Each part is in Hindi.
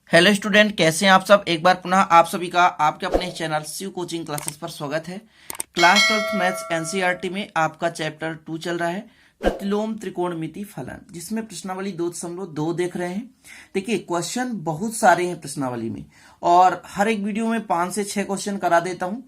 हेलो स्टूडेंट, कैसे हैं आप सब। एक बार पुनः आप सभी का आपके अपने चैनल शिव कोचिंग क्लासेस पर स्वागत है। क्लास 12th मैथ्स एनसीईआरटी में आपका चैप्टर 2 चल रहा है, प्रतिलोम त्रिकोणमिति फलन, जिसमें प्रश्नावली 2.2 देख रहे हैं। देखिए, क्वेश्चन बहुत सारे हैं प्रश्नावली में और हर एक वीडियो में 5 से 6 क्वेश्चन करा देता हूं,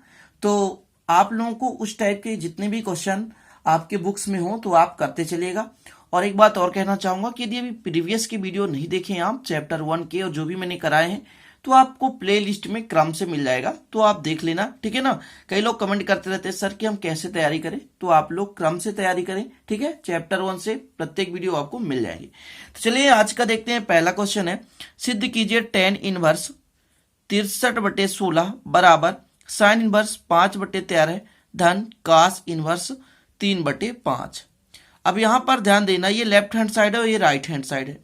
तो आप लोगों को उस टाइप के जितने भी क्वेश्चन आपके बुक्स में हो तो आप करते चलिएगा। और एक बात और कहना चाहूंगा कि यदि अभी प्रीवियस की वीडियो नहीं देखे आप चैप्टर 1 के और जो भी मैंने कराए हैं, तो आपको प्ले लिस्ट में क्रम से मिल जाएगा, तो आप देख लेना, ठीक है ना। कई लोग कमेंट करते रहते हैं सर कि हम कैसे तैयारी करें, तो आप लोग क्रम से तैयारी करें, ठीक है। चैप्टर 1 से प्रत्येक वीडियो आपको मिल जाएंगे। तो चलिए आज का देखते हैं। पहला क्वेश्चन है, सिद्ध कीजिए tan इनवर्स 63/16 बराबर साइन इनवर्स 5/13 धन cos इनवर्स 3/5। अब यहां पर ध्यान देना, ये लेफ्ट हैंड साइड है और ये राइट हैंड साइड है।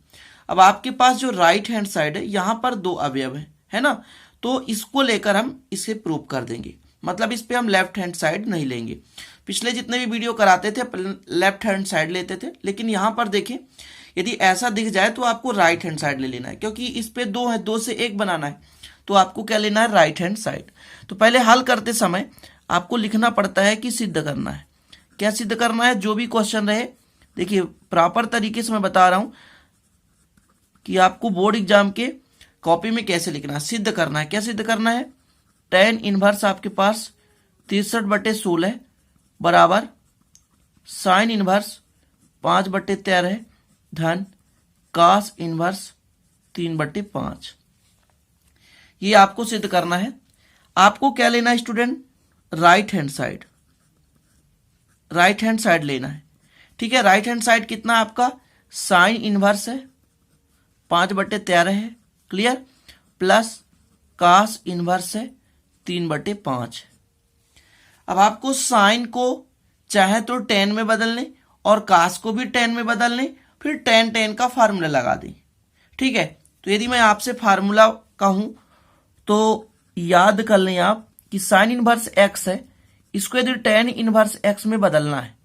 अब आपके पास जो राइट हैंड साइड है, यहां पर 2 अवयव है ना, तो इसको लेकर हम इसे प्रूव कर देंगे। मतलब इस पे हम लेफ्ट हैंड साइड नहीं लेंगे। पिछले जितने भी वीडियो कराते थे लेफ्ट हैंड साइड लेते थे, लेकिन यहां पर देखें, यदि ऐसा दिख जाए तो आपको राइट हैंड साइड ले लेना है, क्योंकि इस पे 2 है, 2 से 1 बनाना है, तो आपको क्या लेना है, राइट हैंड साइड। तो पहले हल करते समय आपको लिखना पड़ता है कि सिद्ध करना है। क्या सिद्ध करना है, जो भी क्वेश्चन रहे, देखिए प्रॉपर तरीके से मैं बता रहा हूं कि आपको बोर्ड एग्जाम के कॉपी में कैसे लिखना है। सिद्ध करना है, क्या सिद्ध करना है, tan इनवर्स आपके पास 63/16 बराबर साइन इनवर्स 5/13 धन cos इनवर्स 3/5। ये आपको सिद्ध करना है। आपको क्या लेना है student, right hand side, right hand side लेना है, ठीक है। राइट हैंड साइड कितना आपका, साइन इनवर्स है 5/13 है, क्लियर, प्लस cos इनवर्स है 3/5। अब आपको साइन को चाहे तो tan में बदल लें और cos को भी tan में बदल लें, फिर tan का फार्मूला लगा दें, ठीक है। तो यदि मैं आपसे फार्मूला कहूं तो याद कर लें आप कि साइन इनवर्स x है, इसको यदि tan इनवर्स x में बदलना है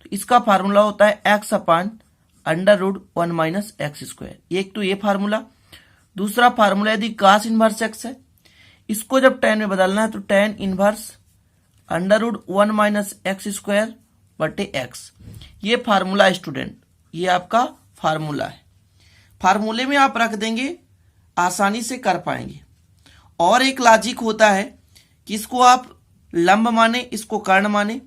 तो इसका फार्मूला होता है x/√1 - x²। एक तो ये फार्मूला। दूसरा फार्मूला यदि cos इनवर्स x है, इसको जब tan में बदलना है तो tan इनवर्स √1 - x²/x। ये फार्मूला स्टूडेंट, ये आपका फार्मूला है। फार्मूले में आप रख देंगे, आसानी से कर पाएंगे। और एक लॉजिक होता है कि इसको आप लंब माने, इसको कर्ण माने,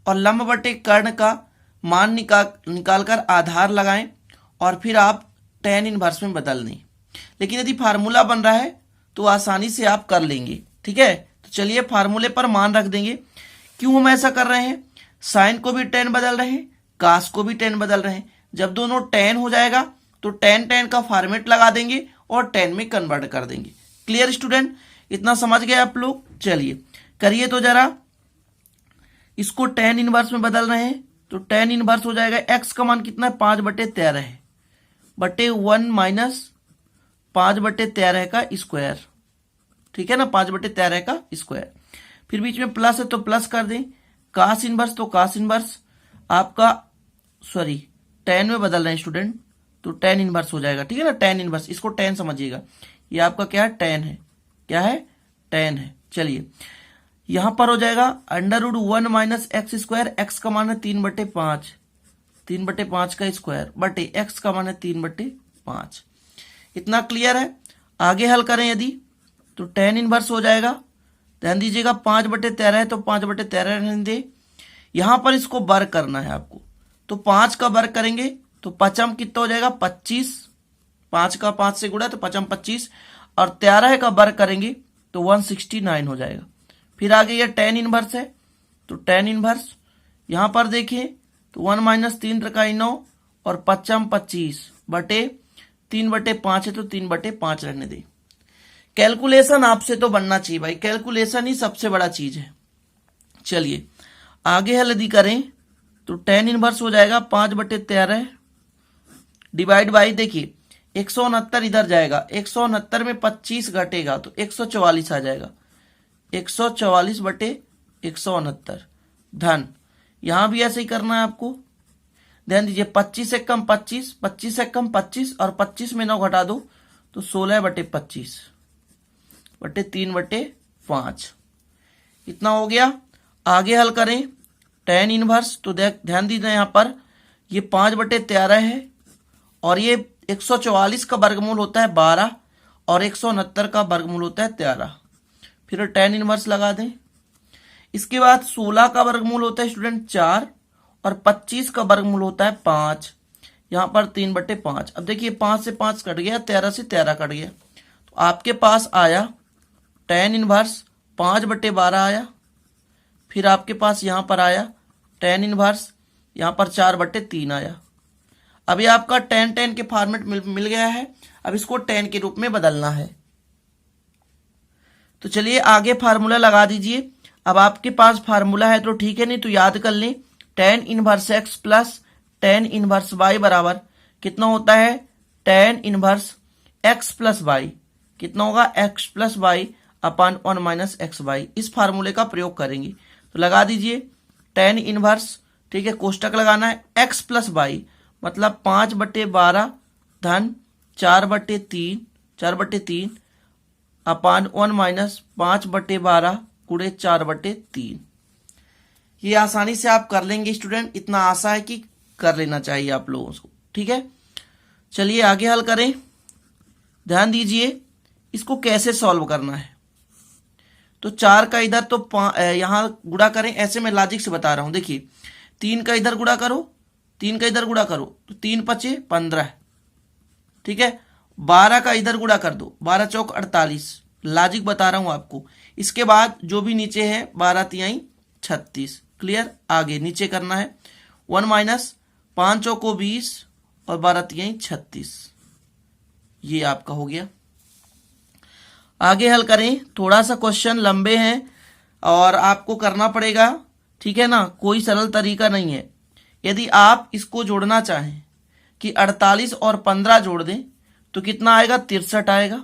और लंब बटे कर्ण का मान निकाल कर आधार लगाएं और फिर आप tan इनवर्स में बदल दें। लेकिन यदि फार्मूला बन रहा है तो आसानी से आप कर लेंगे, ठीक है। तो चलिए फार्मूले पर मान रख देंगे। क्यों हम ऐसा कर रहे हैं, साइन को भी tan बदल रहे हैं, cos को भी tan बदल रहे हैं। जब दोनों tan हो जाएगा तो tan का फॉर्मेट लगा देंगे और tan में कन्वर्ट कर देंगे। क्लियर स्टूडेंट, इतना समझ गए आप लोग। चलिए करिए तो जरा, इसको tan इनवर्स में बदल रहे हैं तो tan इनवर्स हो जाएगा, x का मान कितना है, 5/13 है, बटे 1 - 5/13 का स्क्वायर, ठीक है ना, 5/13 का स्क्वायर। फिर बीच में प्लस है तो प्लस कर दें, cos इनवर्स तो cos इनवर्स आपका, सॉरी tan में बदल रहे हैं स्टूडेंट, तो tan इनवर्स हो जाएगा, ठीक है ना। tan इनवर्स, इसको tan समझिएगा, ये आपका क्या है, tan है, क्या है, tan है। चलिए यहां पर हो जाएगा √1 - x²। x का मान है 3/5, 3/5 का स्क्वायर बटे x का मान है 3/5। इतना क्लियर है। आगे हल करें यदि तो tan इनवर्स हो जाएगा, ध्यान दीजिएगा 5/13 है तो 5/13 रहने दे। यहां पर इसको वर्ग करना है आपको, तो 5 का वर्ग करेंगे तो 5 कितना हो जाएगा, 25, 5 का 5 से गुणा तो 5 25, और 13 का वर्ग करेंगे तो 169 हो जाएगा। फिर आगे ये tan इनवर्स है तो tan इनवर्स यहां पर देखिए तो 1 - 3 × 9 और 5 25 बटे 3/5 है तो 3/5 रहने दें। कैलकुलेशन आपसे तो बनना चाहिए भाई, कैलकुलेशन ही सबसे बड़ा चीज है। चलिए आगे हल यदि करें तो tan इनवर्स हो जाएगा 5/13 डिवाइड बाई, देखिए 169 इधर जाएगा, 169 में 25 घटेगा तो 144 आ जाएगा, 144/169 धन, यहां भी ऐसे ही करना है आपको। ध्यान दीजिए 25 से कम 25, 25 से कम 25 और 25 में 9 घटा दो तो 16/25/3/5 इतना हो गया। आगे हल करें tan इनवर्स, तो ध्यान दीजिए यहाँ पर ये 5/13 है और ये 144 का वर्गमूल होता है 12 और 169 का वर्गमूल होता है 13। फिर tan इनवर्स लगा दें। इसके बाद 16 का वर्गमूल होता है स्टूडेंट 4 और 25 का वर्गमूल होता है 5। यहाँ पर 3/5। अब देखिए 5 से 5 कट गया, 13 से 13 कट गया, तो आपके पास आया tan इनवर्स 5/12 आया। फिर आपके पास यहाँ पर आया tan इनवर्स यहाँ पर 4/3 आया। अभी आपका tan के फॉर्मेट मिल गया है। अब इसको tan के रूप में बदलना है। तो चलिए आगे फार्मूला लगा दीजिए। अब आपके पास फार्मूला है तो ठीक है, नहीं तो याद कर लें tan inverse x plus tan inverse y बराबर कितना होता है, tan inverse x plus y कितना होगा, x प्लस वाई अपान 1 माइनस एक्स वाई। इस फार्मूले का प्रयोग करेंगे तो लगा दीजिए tan इनवर्स, ठीक है, कोष्टक लगाना है, x प्लस वाई मतलब 5/12 धन 4/3 अपान 1 माइनस 5/12 गुणे 4/3। ये आसानी से आप कर लेंगे स्टूडेंट, इतना आसान है कि कर लेना चाहिए आप लोगों को, ठीक है। चलिए आगे हल करें। ध्यान दीजिए इसको कैसे सॉल्व करना है। तो 4 का इधर तो यहां गुणा करें, ऐसे मैं लॉजिक से बता रहा हूं। देखिए 3 का इधर गुणा करो, 3 का इधर गुणा करो तो 3 5 15, ठीक है। 12 का इधर गुणा कर दो, 12 चौक 48, लॉजिक बता रहा हूं आपको। इसके बाद जो भी नीचे है 12 तिहाई 36, क्लियर। आगे नीचे करना है 1 माइनस 5 चौको 20 और 12 तिहाई 36, ये आपका हो गया। आगे हल करें। थोड़ा सा क्वेश्चन लंबे हैं और आपको करना पड़ेगा, ठीक है ना, कोई सरल तरीका नहीं है। यदि आप इसको जोड़ना चाहें कि 48 और 15 जोड़ दें तो कितना आएगा, 63 आएगा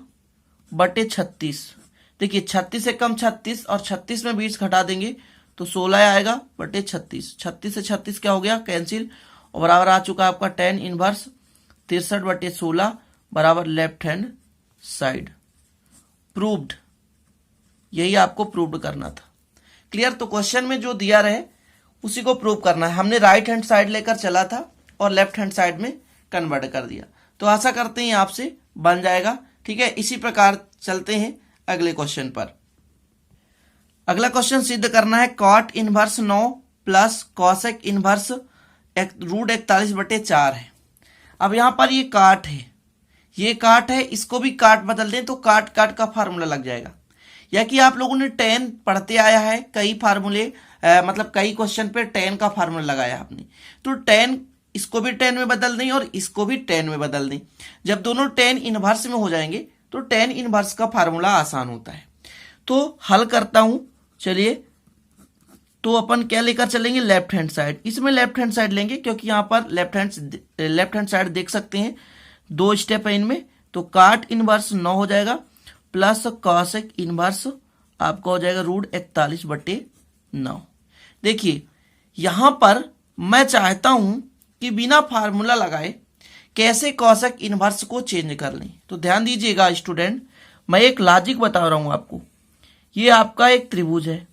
बटे 36। देखिए 36 से कम 36 और 36 में 20 घटा देंगे तो 16 आएगा बटे 36। 36 से 36 क्या हो गया, कैंसिल, और बराबर आ चुका आपका tan इनवर्स 63/16 बराबर लेफ्ट हैंड साइड। प्रूव्ड, यही आपको प्रूव्ड करना था, क्लियर। तो क्वेश्चन में जो दिया रहे उसी को प्रूव करना है। हमने राइट हैंड साइड लेकर चला था और लेफ्ट हैंड साइड में कन्वर्ट कर दिया। तो आशा करते हैं आपसे बन जाएगा, ठीक है। इसी प्रकार चलते हैं अगले क्वेश्चन पर। अगला क्वेश्चन सिद्ध करना है cot inverse 9 plus cosec inverse √41/4 है। अब यहां पर ये काट है, ये काट है, इसको भी काट बदल दें तो काट काट का फार्मूला लग जाएगा। या कि आप लोगों ने tan पढ़ते आया है, कई फार्मूले मतलब कई क्वेश्चन पे tan का फार्मूला लगाया आपने, तो tan इसको भी tan में बदल दें और इसको भी tan में बदल दें। जब दोनों tan इनवर्स में हो जाएंगे तो tan इनवर्स का फार्मूला आसान होता है। तो हल करता हूं, चलिए। तो अपन क्या लेकर चलेंगे, लेफ्ट हैंड साइड। इसमें लेफ्ट हैंड साइड लेंगे क्योंकि यहां पर लेफ्ट हैंड साइड देख सकते हैं 2 स्टेप है इनमें। तो काट इनवर्स 9 हो जाएगा प्लस कॉसेक इनवर्स आपका हो जाएगा √41/9। देखिए यहां पर मैं चाहता हूं कि बिना फार्मूला लगाए कैसे कॉसेक इनवर्स को चेंज कर लें। तो ध्यान दीजिएगा स्टूडेंट, मैं एक लॉजिक बता रहा हूं आपको। ये आपका एक त्रिभुज है,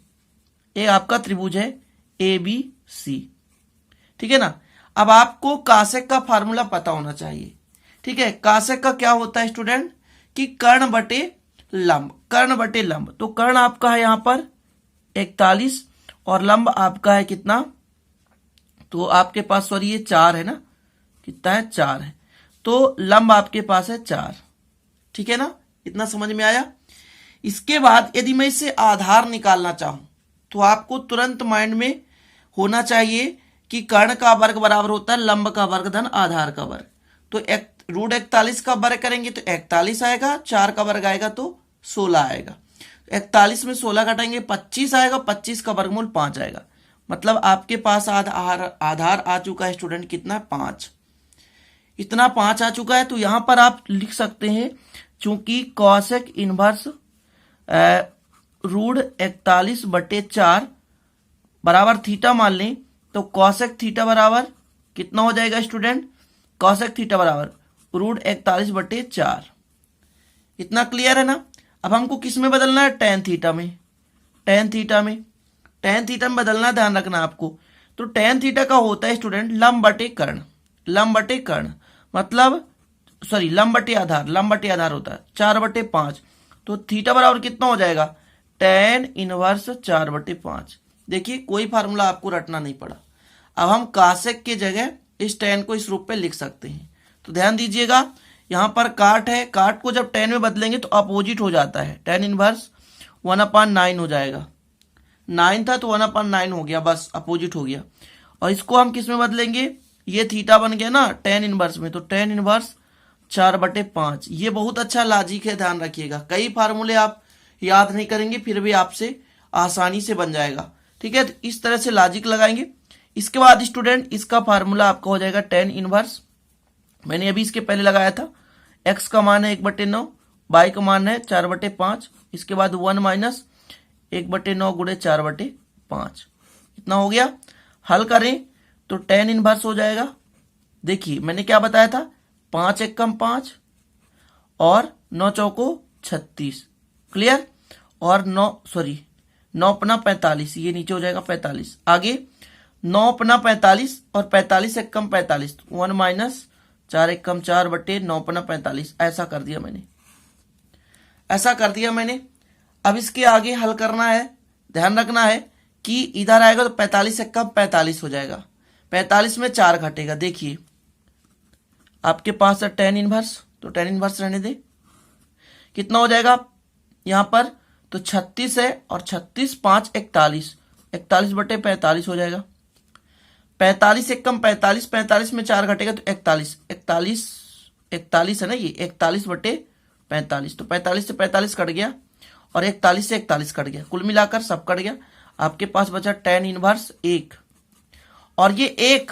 ये आपका त्रिभुज है ABC, ठीक है ना। अब आपको कॉसेक का फार्मूला पता होना चाहिए, ठीक है। कॉसेक का क्या होता है स्टूडेंट कि कर्ण बटे लंब, कर्ण बटे लंब। तो कर्ण आपका है यहां पर 41 और लंब आपका है कितना, तो आपके पास सॉरी ये 4 है ना, कितना है 4 है, तो लंब आपके पास है 4, ठीक है ना। इतना समझ में आया। इसके बाद यदि मैं इससे आधार निकालना चाहूं तो आपको तुरंत माइंड में होना चाहिए कि कर्ण का वर्ग बराबर होता है लंब का वर्ग धन आधार का वर्ग। तो √41 का वर्ग करेंगे तो 41 आएगा, 4 का वर्ग आएगा तो 16 आएगा। 41 में 16 घटाएंगे 25 आएगा, 25 का वर्गमूल 5 आएगा। मतलब आपके पास आधार आ चुका है स्टूडेंट कितना, 5। इतना 5 आ चुका है। तो यहां पर आप लिख सकते हैं चूंकि कॉसेक इनवर्स √41/4 बराबर थीटा मान लें तो कॉसेक थीटा बराबर कितना हो जाएगा स्टूडेंट, कॉसेक थीटा बराबर √41/4, इतना क्लियर है ना। अब हमको किस में बदलना है, टेन थीटा में। टेन थीटा में, टेन थीटा में बदलना, ध्यान रखना आपको। तो टेन थीटा का होता है स्टूडेंट लंब बटे कर्ण। लंब बटे कर्ण मतलब सॉरी लंब बटे आधार, लंब बटे आधार होता है 4/5। तो थीटा बराबर कितना हो जाएगा, टेन इनवर्स 4/5। देखिए कोई फार्मूला आपको रटना नहीं पड़ा। अब हम कासेक की जगह इस टेन को इस रूप में लिख सकते हैं। तो ध्यान दीजिएगा, यहां पर काट है, काट को जब टेन में बदलेंगे तो अपोजिट हो जाता है। टेन इनवर्स 1/9 हो जाएगा। 9 था तो 1/9 हो गया, बस अपोजिट हो गया। और इसको हम किस में बदलेंगे, ये थीटा बन गया ना टेन इनवर्स में, तो टेन इनवर्स 4/5। ये बहुत अच्छा लॉजिक है, ध्यान रखिएगा। कई फार्मूले आप याद नहीं करेंगे फिर भी आपसे आसानी से बन जाएगा। ठीक है, तो इस तरह से लॉजिक लगाएंगे। इसके बाद स्टूडेंट इसका फार्मूला आपका हो जाएगा टेन इनवर्स, मैंने अभी इसके पहले लगाया था। एक्स का मान है 1/9, वाई का मान है 4/5। इसके बाद 1 माइनस 1/9 गुणे 4/5, इतना हो गया। हल करें तो टेन इनवर्स हो जाएगा। देखिए मैंने क्या बताया था, 5 एकम 5 और 9 चौको 36, क्लियर। और 9 अपना 45, ये नीचे हो जाएगा 45। आगे 9 अपना 45 और 45 एकम 45, 1 माइनस 4 एकम 4/9 अपना 45। ऐसा कर दिया मैंने, ऐसा कर दिया मैंने। अब इसके आगे हल करना है, ध्यान रखना है कि इधर आएगा तो 45 एकम 45 हो जाएगा। 45 में 4 घटेगा। देखिए आपके पास है टेन इनवर्स, तो टेन इनवर्स रहने दे। कितना हो जाएगा यहां पर, तो 36 है और 36 5 41, 41/45 हो जाएगा। 45 एकम 45, 45 में 4 घटेगा तो 41, 41 है ना, ये 41/45। तो 45 से 45 कट गया और 41 से 41 कट गया, कुल मिलाकर सब कट गया। आपके पास बचा टेन इनवर्स 1। और ये 1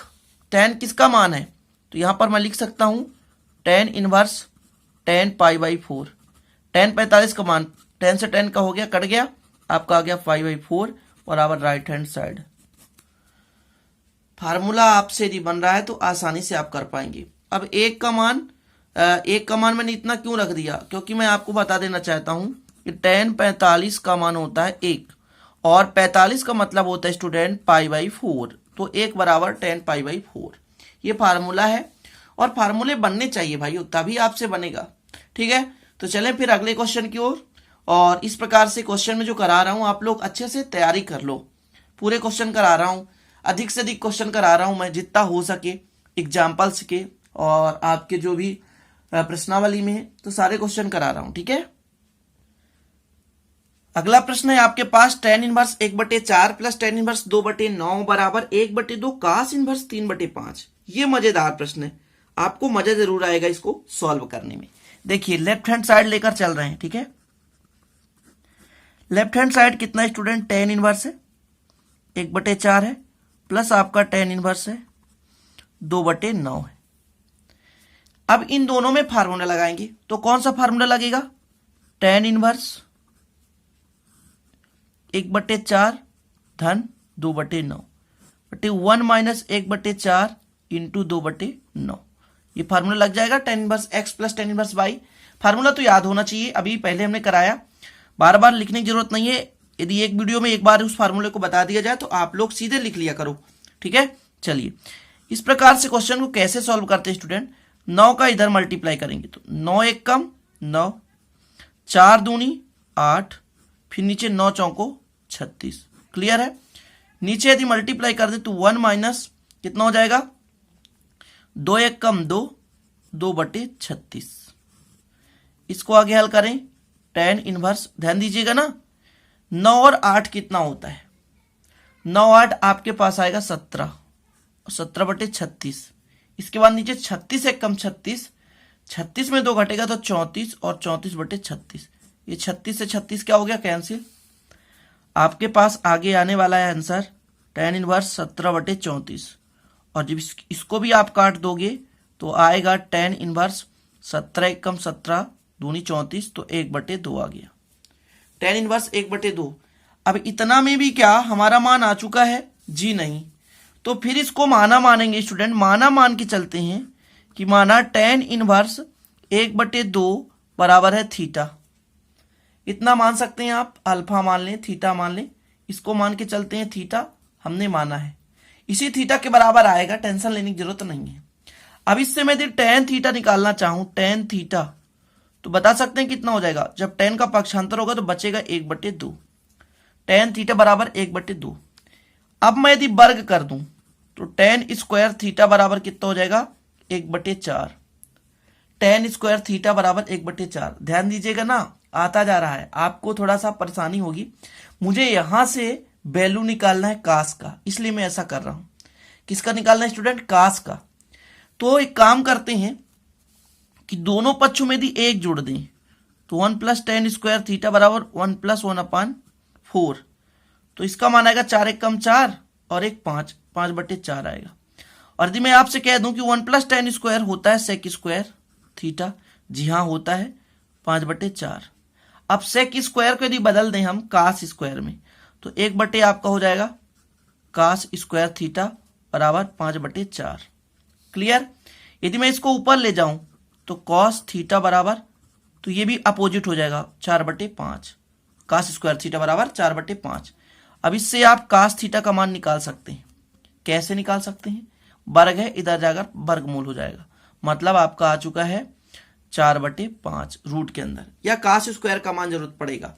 टेन किसका मान है, तो यहां पर मैं लिख सकता हूं टेन इनवर्स 10 π/4। टेन 45 का मान 10 से 10 का हो गया, कट गया, आपका आ गया 5/4 बराबर राइट हैंड साइड। फार्मूला आपसे यदि बन रहा है तो आसानी से आप कर पाएंगे। अब एक का मान मैंने इतना क्यों रख दिया, क्योंकि मैं आपको बता देना चाहता हूं कि टेन 45 का मान होता है 1 और 45 का मतलब होता है स्टूडेंट π/4। तो 1 बराबर 10 π/4, ये फार्मूला है। और फार्मूले बनने चाहिए भाई, तभी आपसे बनेगा। ठीक है, तो चलें फिर अगले क्वेश्चन की ओर। और इस प्रकार से क्वेश्चन में जो करा रहा हूं आप लोग अच्छे से तैयारी कर लो। पूरे क्वेश्चन करा रहा हूं, अधिक से अधिक क्वेश्चन करा रहा हूं मैं, जितना हो सके एग्जाम्पल्स के और आपके जो भी प्रश्नावली में है तो सारे क्वेश्चन करा रहा हूं। ठीक है, अगला प्रश्न है आपके पास tan inverse 1/4 plus tan inverse 2/9 बराबर 1/2 कास इनवर्स 3/5। ये मजेदार प्रश्न है, आपको मजा जरूर आएगा इसको सॉल्व करने में। देखिए लेफ्ट हैंड साइड लेकर चल रहे हैं। ठीक है, लेफ्ट हैंड साइड कितना स्टूडेंट, टेन इनवर्स है 1/4 है प्लस आपका टेन इनवर्स है 2/9 है। अब इन दोनों में फार्मूला लगाएंगे, तो कौन सा फार्मूला लगेगा, टेन इनवर्स 1/4 धन 2/9 बटे 1 माइनस 1/4 इंटू 2/9, ये फार्मूला लग जाएगा। Tan inverse x plus tan inverse y. Formula तो याद होना चाहिए, अभी पहले हमने कराया, बार बार लिखने की जरूरत नहीं है। यदि एक वीडियो में एक बार उस फार्मूले को बता दिया जाए तो आप लोग सीधे लिख लिया करो। ठीक है, चलिए इस प्रकार से क्वेश्चन को कैसे सॉल्व करते हैं स्टूडेंट, 9 का इधर मल्टीप्लाई करेंगे तो 9 1 कम 9, 4 दूनी 8, फिर नीचे 9 चौको 36, क्लियर है। नीचे यदि मल्टीप्लाई कर दे तो 1 माइनस कितना हो जाएगा, 2 1 कम 2, 2/36। इसको आगे हल करें, टेन इनवर्स, ध्यान दीजिएगा ना 9 और 8 कितना होता है, 9 8 आपके पास आएगा 17, 17/36। इसके बाद नीचे 36 1 कम 36, 36 में 2 घटेगा तो 34 और 34/36। ये 36 से 36 क्या हो गया, कैंसिल। आपके पास आगे आने वाला है आंसर टेन इनवर्स 17/34। और जब इसको भी आप काट दोगे तो आएगा टेन इनवर्स 17 1 कम 17 दूनी 34, तो 1/2 आ गया, टेन इनवर्स 1/2। अब इतना में भी क्या हमारा मान आ चुका है, जी नहीं, तो फिर इसको माना मानेंगे स्टूडेंट। माना मान के चलते हैं कि माना टेन इनवर्स 1/2 बराबर है थीटा। इतना मान सकते हैं आप, अल्फा मान लें, थीटा मान लें, इसको मान के चलते हैं, थीटा हमने माना है, इसी थीटा के बराबर आएगा, टेंशन लेने की जरूरत नहीं है। अब इससे मैं यदि टेन थीटा निकालना चाहूं, टेन थीटा, तो बता सकते हैं कितना हो जाएगा, जब टेन का पक्षांतर होगा तो बचेगा 1/2, टेन थीटा बराबर 1/2। अब मैं यदि वर्ग कर दूं तो टेन स्क्वायर थीटा बराबर कितना हो जाएगा, 1/4, टेन स्क्वायर थीटा बराबर 1/4। ध्यान दीजिएगा ना, आता जा रहा है, आपको थोड़ा सा परेशानी होगी, मुझे यहां से वैल्यू निकालना है कास का, इसलिए मैं ऐसा कर रहा हूं। किसका निकालना है स्टूडेंट, कास का। तो एक काम करते हैं कि दोनों पक्षों में यदि एक जोड़ दें तो 1 + टेन स्क्वायर थीटा बराबर 1 + 1/4, तो इसका मान आएगा 4 × 4 और 1 5, 5/4 आएगा। और यदि मैं आपसे कह दूं कि 1 + टेन स्क्वायर होता है सेक स्क्वायर थीटा, जी हाँ होता है 5/4। अब सेक स्क्वायर को यदि बदल दें हम कास स्क्वायर में तो 1 आपका हो जाएगा कास स्क्वायर थीटा बराबर 5/4। क्लियर। यदि मैं इसको ऊपर ले जाऊं तो कॉस थीटा बराबर, तो ये भी अपोजिट हो जाएगा 4/5, कास स्क्वायर थीटा बराबर 4/5। अब इससे आप कास थीटा का मान निकाल सकते हैं। कैसे निकाल सकते हैं, वर्ग है, इधर जाकर वर्गमूल हो जाएगा, मतलब आपका आ चुका है 4/5 रूट के अंदर, या कास स्क्वायर का मान जरूरत पड़ेगा।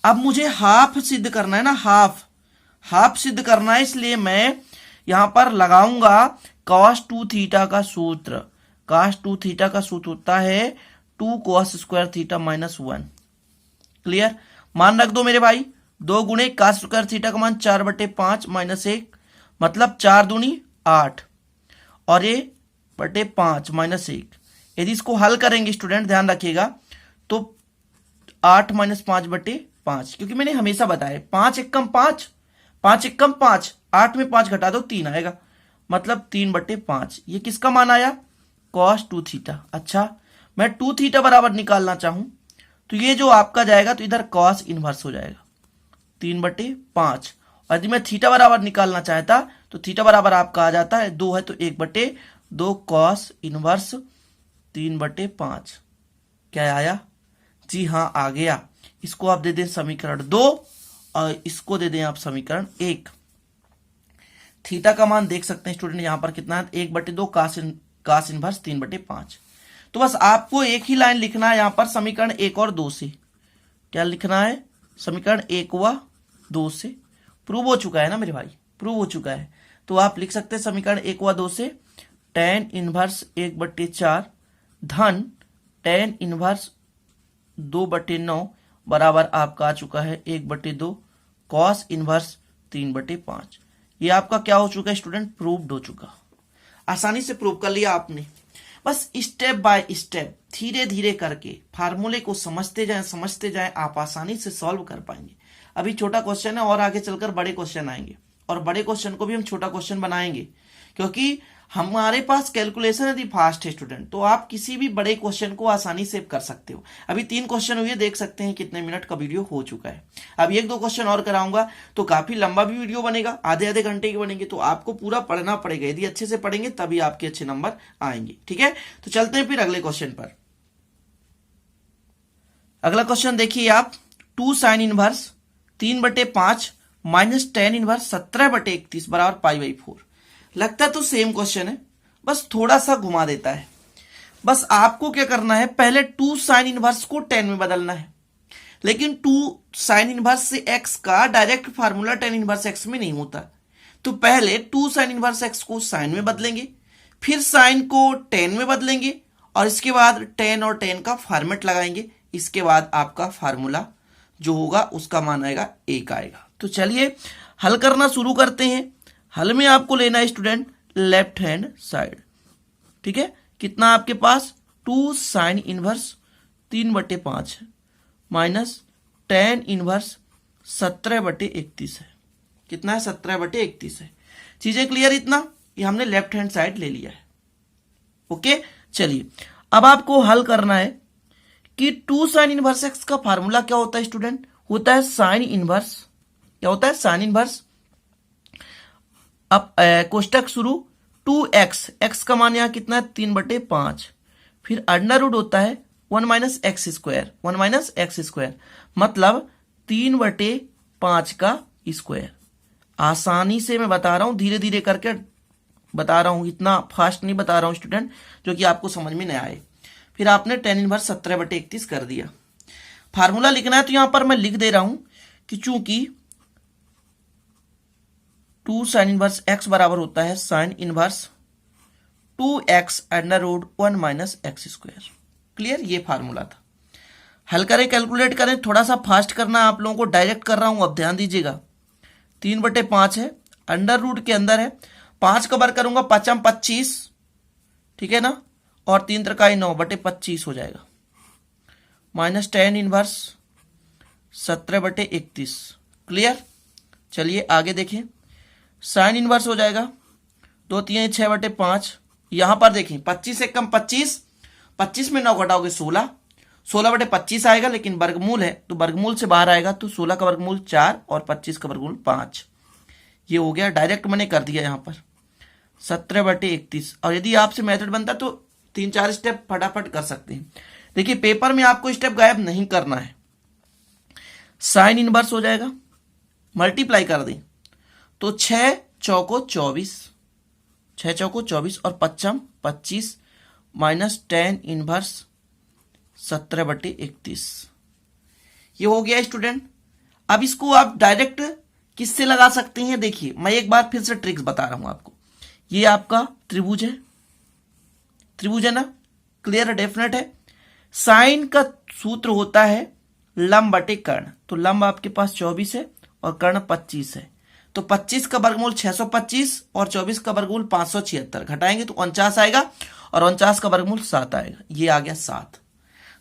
अब मुझे हाफ सिद्ध करना है ना, हाफ सिद्ध करना है, इसलिए मैं यहां पर लगाऊंगा cos 2 थीटा का सूत्र। cos 2 थीटा का सूत्र होता है 2 cos स्क्वायर थीटा -1। क्लियर। मान रख दो मेरे भाई, 2 गुणे cos स्क्वायर थीटा का मान 4/5 -1, मतलब 4 दूनी 8 और ये /5 -1। यदि इसको हल करेंगे स्टूडेंट ध्यान रखिएगा तो 8 - 5/5, क्योंकि मैंने हमेशा बताया 5 × 5, 5 × 5, 8 में 5 घटा दो 3 आएगा, मतलब 3/5। ये किसका मान आया, cos 2 थीटा। अच्छा, मैं 2 थीटा बराबर निकालना चाहूं तो ये जो आपका जाएगा तो इधर cos इनवर्स हो जाएगा 3/5। और यदि मैं थीटा बराबर निकालना चाहता तो थीटा बराबर आपका आ जाता है 2 है तो 1/2 cos इनवर्स 3/5। क्या आया, जी हाँ आ गया। इसको आप दे दें समीकरण 2 और इसको दे दें आप समीकरण 1। थीटा का मान देख सकते हैं स्टूडेंट यहां पर कितना है, 1/2 कास इनवर्स 3/5। तो बस आपको एक ही लाइन लिखना है यहां पर समीकरण 1 और 2 से। क्या लिखना है, समीकरण 1 व 2 से। प्रूव हो चुका है ना मेरे भाई, प्रूव हो चुका है। तो आप लिख सकते हैं समीकरण 1 व 2 से tan इनवर्स 1/4 धन tan इनवर्स 2/9 बराबर आपका आ चुका है 1/2 cos इनवर्स 3/5। ये आपका क्या हो चुका है स्टूडेंट, प्रूव्ड हो चुका। आसानी से प्रूव कर लिया आपने। बस स्टेप बाय स्टेप धीरे धीरे करके फार्मूले को समझते जाएं, आप आसानी से सॉल्व कर पाएंगे। अभी छोटा क्वेश्चन है और आगे चलकर बड़े क्वेश्चन आएंगे, और बड़े क्वेश्चन को भी हम छोटा क्वेश्चन बनाएंगे, क्योंकि हमारे पास कैलकुलेशन यदि फास्ट है स्टूडेंट तो आप किसी भी बड़े क्वेश्चन को आसानी से कर सकते हो। अभी 3 क्वेश्चन हुए, देख सकते हैं कितने मिनट का वीडियो हो चुका है। अब 1-2 क्वेश्चन और कराऊंगा तो काफी लंबा भी वीडियो बनेगा, आधे घंटे की बनेंगे, तो आपको पूरा पढ़ना पड़ेगा। यदि अच्छे से पढ़ेंगे तभी आपके अच्छे नंबर आएंगे। ठीक है, तो चलते हैं फिर अगले क्वेश्चन पर। अगला क्वेश्चन देखिए आप, 2 sin inverse 3/5 minus tan inverse 17/31 बराबर π/4। लगता तो सेम क्वेश्चन है, बस थोड़ा सा घुमा देता है। बस आपको क्या करना है, पहले 2 sin इनवर्स को tan में बदलना है, लेकिन 2 sin इनवर्स से x का direct formula tan inverse x में नहीं होता। तो पहले 2 sin इनवर्स x को sin में बदलेंगे, फिर sin को tan में बदलेंगे, और इसके बाद tan और tan का फॉर्मेट लगाएंगे। इसके बाद आपका फार्मूला जो होगा उसका मान आएगा 1 आएगा। तो चलिए हल करना शुरू करते हैं। हल में आपको लेना है स्टूडेंट लेफ्ट हैंड साइड। ठीक है, कितना आपके पास 2 sin इनवर्स 3/5 है माइनस tan इनवर्स 17/31 है। कितना है, 17/31 है। चीजें क्लियर इतना, ये हमने लेफ्ट हैंड साइड ले लिया है। ओके, चलिए अब आपको हल करना है कि 2 sin इनवर्स x का फार्मूला क्या होता है स्टूडेंट, होता है sin इनवर्स। क्या होता है, sin इनवर्स। अब कोष्टक शुरू 2x, x का मान यहां कितना है 3/5, फिर अंडर रूट होता है 1 minus x square, 1 minus x square मतलब 3/5 का स्क्वायर। आसानी से मैं बता रहा हूं, धीरे धीरे करके बता रहा हूं, इतना फास्ट नहीं बता रहा हूं स्टूडेंट जो कि आपको समझ में नहीं आए। फिर आपने tan इनवर्स 17/31 कर दिया। फार्मूला लिखना है तो यहां पर मैं लिख दे रहा हूं कि चूंकि 2 sin इनवर्स x बराबर होता है sin inverse 2x under root 1 minus x square. Clear, ये फार्मूला था। हल करें, कैलकुलेट करें, थोड़ा सा फास्ट करना है आप लोगों को, डायरेक्ट कर रहा हूं, अब ध्यान दीजिएगा। 3/5 है, अंडर रूट के अंदर है, 5 का वर्ग करूंगा 5 25, ठीक है ना, और 3 त्रिकाई 9/25 हो जाएगा, माइनस tan इनवर्स 17/31। क्लियर, चलिए आगे देखें। साइन इनवर्स हो जाएगा 2 3 6/5। यहां पर देखें 25 से कम 25, 25 में 9 घटाओगे 16, 16/25 आएगा, लेकिन वर्गमूल है तो वर्गमूल से बाहर आएगा, तो 16 का वर्गमूल 4 और 25 का वर्गमूल 5। ये हो गया, डायरेक्ट मैंने कर दिया यहां पर 17/31। और यदि आपसे मेथड बनता तो 3-4 स्टेप फटाफट कर सकते हैं। देखिए पेपर में आपको स्टेप गायब नहीं करना है। साइन इनवर्स हो जाएगा, मल्टीप्लाई कर दें तो 6 चौको 24, 6 चौको 24 और 5 25 माइनस tan इनवर्स 17/31। ये हो गया स्टूडेंट। अब इसको आप डायरेक्ट किससे लगा सकते हैं? देखिए मैं एक बार फिर से ट्रिक्स बता रहा हूं आपको। ये आपका त्रिभुज है, त्रिभुज है ना, क्लियर है, डेफिनेट है। साइन का सूत्र होता है लंब बटे कर्ण, तो लंब आपके पास 24 है और कर्ण 25 है, तो 25 का वर्गमूल 625 और 24 का वर्गमूल 576, घटाएंगे तो 49 आएगा और 49 का वर्गमूल 7 आएगा, ये आ गया 7।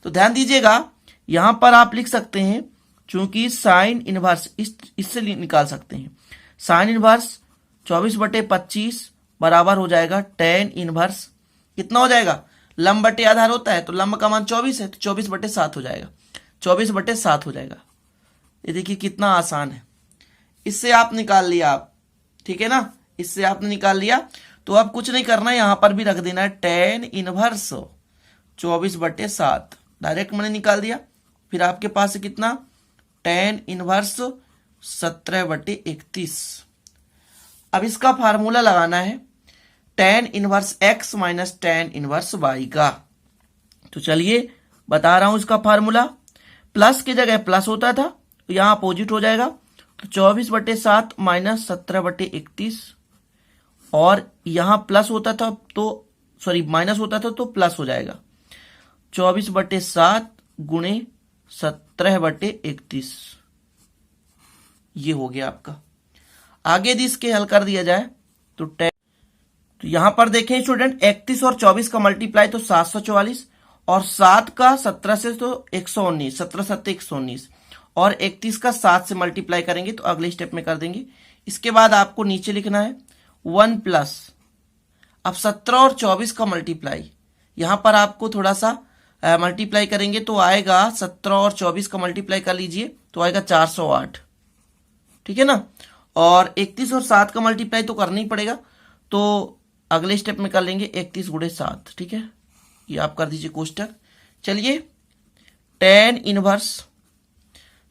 तो ध्यान दीजिएगा यहां पर आप लिख सकते हैं, चूंकि साइन इनवर्स इससे निकाल सकते हैं, साइन इनवर्स 24/25 बराबर हो जाएगा tan इनवर्स, कितना हो जाएगा, लंब बटे आधार होता है तो लंब का मान 24 है तो 24/7 हो जाएगा, 24/7 हो जाएगा। ये देखिए कितना आसान है, इससे आप निकाल लिया आप, ठीक है ना, इससे आपने निकाल लिया। तो अब कुछ नहीं करना है, यहां पर भी रख देना है tan इनवर्स 24/7, डायरेक्ट मैंने निकाल दिया। फिर आपके पास है कितना, tan इनवर्स 17/31। अब इसका फार्मूला लगाना है tan inverse x minus tan inverse y का। तो चलिए बता रहा हूं इसका फार्मूला। प्लस की जगह प्लस होता था तो यहां अपोजिट हो जाएगा, तो 24/7 माइनस 17/31, और यहां प्लस होता था तो सॉरी माइनस होता था तो प्लस हो जाएगा, 24/7 गुणे 17/31। ये हो गया आपका। आगे यदि इसके हल कर दिया जाए तो यहां पर देखें स्टूडेंट, 31 और 24 का मल्टीप्लाई तो 744, और 7 का 17 से तो 119, 17 7 119, और 31 का 7 से मल्टीप्लाई करेंगे तो अगले स्टेप में कर देंगे। इसके बाद आपको नीचे लिखना है 1 प्लस, अब 17 और 24 का मल्टीप्लाई, यहां पर आपको थोड़ा सा मल्टीप्लाई करेंगे तो आएगा, 17 और 24 का मल्टीप्लाई कर लीजिए तो आएगा 408, ठीक है ना, और 31 और 7 का मल्टीप्लाई तो करना ही पड़ेगा, तो अगले स्टेप में कर लेंगे 31 गुणे 7, ठीक है, ये आप कर दीजिए कोष्टक। चलिए tan इनवर्स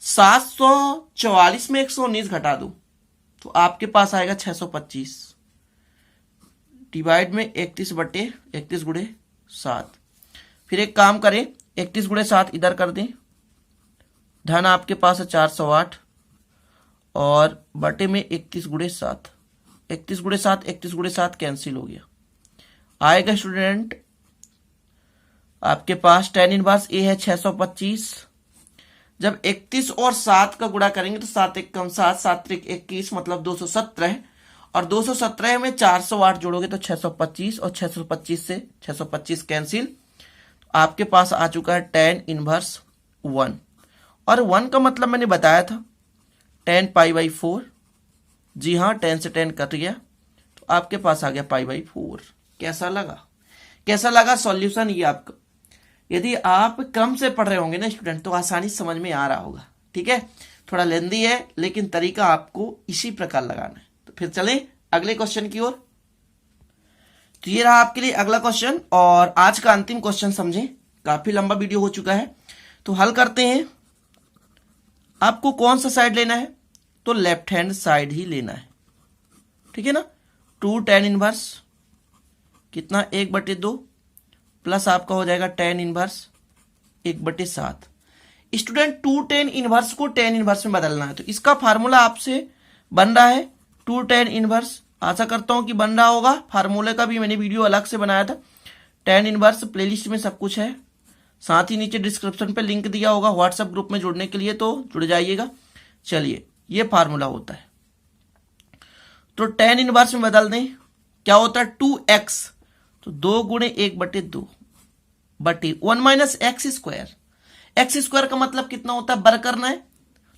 744 में 119 घटा दो तो आपके पास आएगा 625, डिवाइड में 31 गुणे 7। फिर एक काम करें, 31 गुणे 7 इधर कर दें, धन आपके पास है 408 और बटे में 31 गुणे 7, 31 गुणे 7 31 गुणे 7 कैंसिल हो गया, आएगा स्टूडेंट आपके पास tan इनवर्स ए है 625। जब 31 और 7 का गुणा करेंगे तो 7 1 कम 7, 7 3 21 मतलब 217, और 217 में 408 जोड़ोगे तो 625, और 625 से 625 कैंसिल, आपके पास आ चुका है tan इनवर्स 1, और 1 का मतलब मैंने बताया था tan π/4, जी हाँ 10 से 10 कट गया तो आपके पास आ गया π/4। कैसा लगा, कैसा लगा सॉल्यूशन ये आपका? यदि आप क्रम से पढ़ रहे होंगे ना स्टूडेंट तो आसानी समझ में आ रहा होगा, ठीक है, थोड़ा लेंदी है लेकिन तरीका आपको इसी प्रकार लगाना है। तो फिर चलें अगले क्वेश्चन की ओर। तो ये रहा आपके लिए अगला क्वेश्चन, और आज का अंतिम क्वेश्चन समझें। काफी लंबा वीडियो हो चुका है। तो हल करते हैं। आपको कौन सा साइड लेना है? तो लेफ्ट हैंड साइड ही लेना है, ठीक है ना। 2 tan इनवर्स कितना 1/2 प्लस आपका हो जाएगा tan inverse 1/7। Student 2 tan inverse को tan इनवर्स में बदलना है, तो इसका फार्मूला आपसे बन रहा है 2 tan इनवर्स। आशा करता हूं कि बन रहा होगा। फार्मूले का भी मैंने वीडियो अलग से बनाया था। tan इनवर्स प्लेलिस्ट में सब कुछ है, साथ ही नीचे डिस्क्रिप्शन पे लिंक दिया होगा व्हाट्सएप ग्रुप में जुड़ने के लिए, तो जुड़ जाइएगा। चलिए, ये फार्मूला होता है। तो tan इनवर्स में बदल दें, क्या होता है 2x, तो 2 गुणे 1/2 बटे 1 minus x square. X square का मतलब कितना होता है? वर्ग करना है,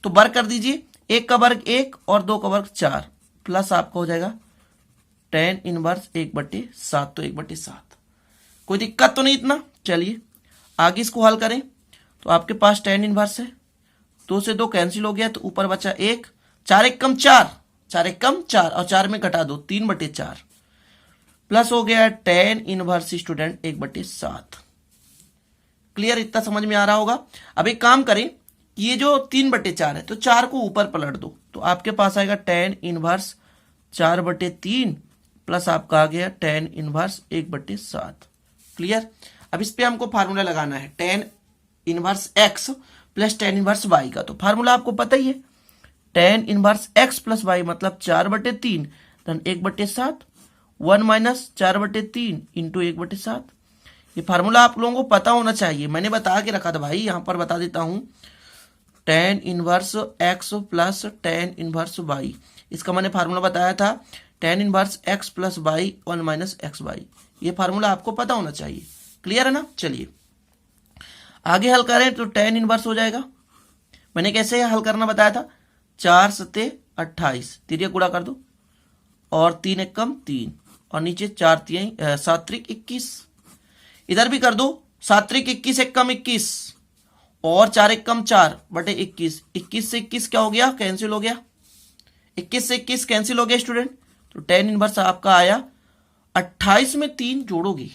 तो वर्ग कर दीजिए। 1 का वर्ग 1 और 2 का वर्ग 4 प्लस आपका हो जाएगा tan इनवर्स 1/7, तो 1/7। कोई दिक्कत तो नहीं इतना। चलिए आगे इसको हल करें। तो आपके पास tan इनवर्स है, 2 से 2 कैंसिल हो गया, तो ऊपर बचा 1, 4 1 कम 4, 4 1 कम 4 और 4 में घटा दो 3/4 प्लस हो गया tan इनवर्स स्टूडेंट 1/7। क्लियर? इतना समझ में आ रहा होगा। अब एक काम करें, ये जो 3/4 है तो 4 को ऊपर पलट दो, तो आपके पास आएगा tan इनवर्स 4/3 प्लस आपका आ गया tan इनवर्स 1/7। क्लियर? अब इस पे हमको फार्मूला लगाना है tan inverse x plus tan inverse y का। तो फार्मूला आपको पता ही है, tan inverse x plus y मतलब 4/3 धन 1/7, 1 माइनस 4/3 इंटू 1/7। ये फार्मूला आप लोगों को पता होना चाहिए, मैंने बता के रखा था भाई, यहां पर बता देता हूं। tan inverse x plus tan inverse y, इसका मैंने फार्मूला बताया था tan inverse x plus y 1 minus x y. ये फार्मूला आपको पता होना चाहिए। क्लियर है ना? चलिए आगे हल करें। तो tan इनवर्स हो जाएगा, मैंने कैसे हल करना बताया था, 4 7 28, तिरिया गुणा कर दो और 3 1 कम 3 और नीचे 4 3 7 3 21, इधर भी कर दो 7 3 21 1 कम 21 और 4 1 कम 4 बटे 21, 21 से 21 क्या हो गया? कैंसिल हो गया। 21 से 21 कैंसिल हो गया स्टूडेंट। तो tan इनवर्स आपका आया 28 में 3 जोड़ोगे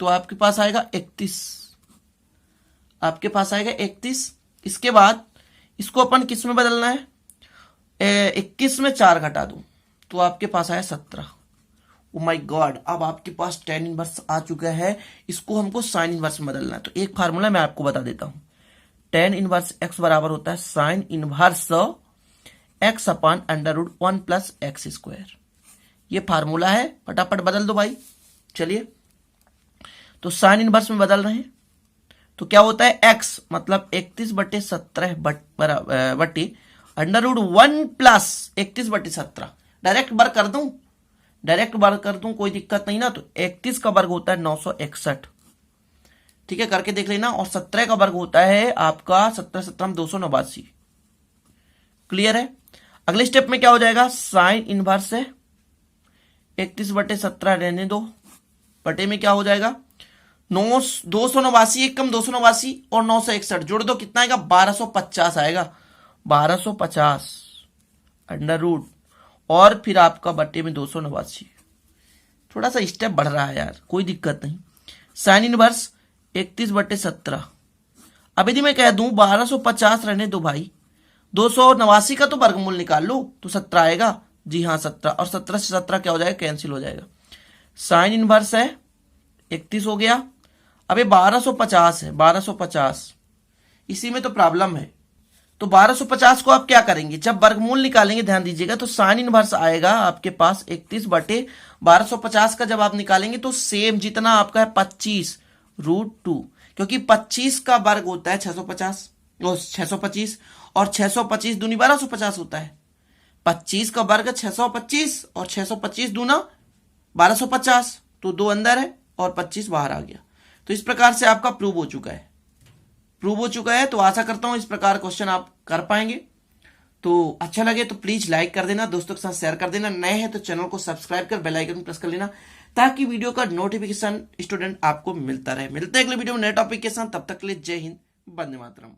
तो आपके पास आएगा 31, आपके पास आएगा 31। इसके बाद इसको अपन किस में बदलना है? 21 में 4 घटा दो तो आपके पास आया 17। ओ माय गॉड, अब आपके पास tan इनवर्स आ चुका है, इसको हमको sin इनवर्स में बदलना है। तो एक फार्मूला मैं आपको बता देता हूं, tan इनवर्स x बराबर होता है sin इनवर्स x अपन √1 प्लस एक्स स्क्वायर। ये फार्मूला है, फटाफट बदल दो भाई। चलिए तो sin इनवर्स में बदल रहे हैं, तो क्या होता है x मतलब 31/17 बटे √1 प्लस 31/17। डायरेक्ट वर्ग कर दूं, डायरेक्ट वर्ग कर दूं, कोई दिक्कत नहीं ना। तो 31 का वर्ग होता है 961, ठीक है, करके देख लेना। और 17 का वर्ग होता है आपका 17 17 289। क्लियर है? अगले स्टेप में क्या हो जाएगा? साइन इनवर्स है 31/17 रहने दो, बटे में क्या हो जाएगा 289, 1 कम 289 और 961 जोड़ दो, कितना आएगा 1250 आएगा, 1250 अंडर रूट और फिर आपका बटे में 289। थोड़ा सा स्टेप बढ़ रहा है यार, कोई दिक्कत नहीं। Sine inverse 31/17। अब यदि मैं कह दूं 1250 रहने दो भाई, 289 का तो वर्गमूल निकाल लो तो 17 आएगा। जी हाँ 17, और 17 से 17 क्या हो जाएगा? कैंसिल हो जाएगा। साइन इनवर्स है 31 हो गया। अब ये 1250 है, 1250 इसी में तो प्रॉब्लम है। तो 1250 को आप क्या करेंगे? जब वर्गमूल निकालेंगे ध्यान दीजिएगा, तो साइन इनवर्स आएगा आपके पास 31/1250 का जब आप निकालेंगे तो सेम जितना आपका है 25√2, क्योंकि 25 का वर्ग होता है 650 625 और 625 दूनी 1250 होता है। 25 का वर्ग 625 और 625 दूना 1250, तो 2 अंदर है और 25 बाहर आ गया। तो इस प्रकार से आपका प्रूव हो चुका है, तो आशा करता हूं इस प्रकार क्वेश्चन आप कर पाएंगे। तो अच्छा लगे तो प्लीज लाइक कर देना, दोस्तों के साथ शेयर कर देना, नए हैं तो चैनल को सब्सक्राइब कर बेल आइकन प्रेस कर लेना ताकि वीडियो का नोटिफिकेशन स्टूडेंट आपको मिलता रहे। मिलते हैं अगले वीडियो में नए टॉपिक के साथ, तब तक के लिए जय हिंद, वंदे मातरम।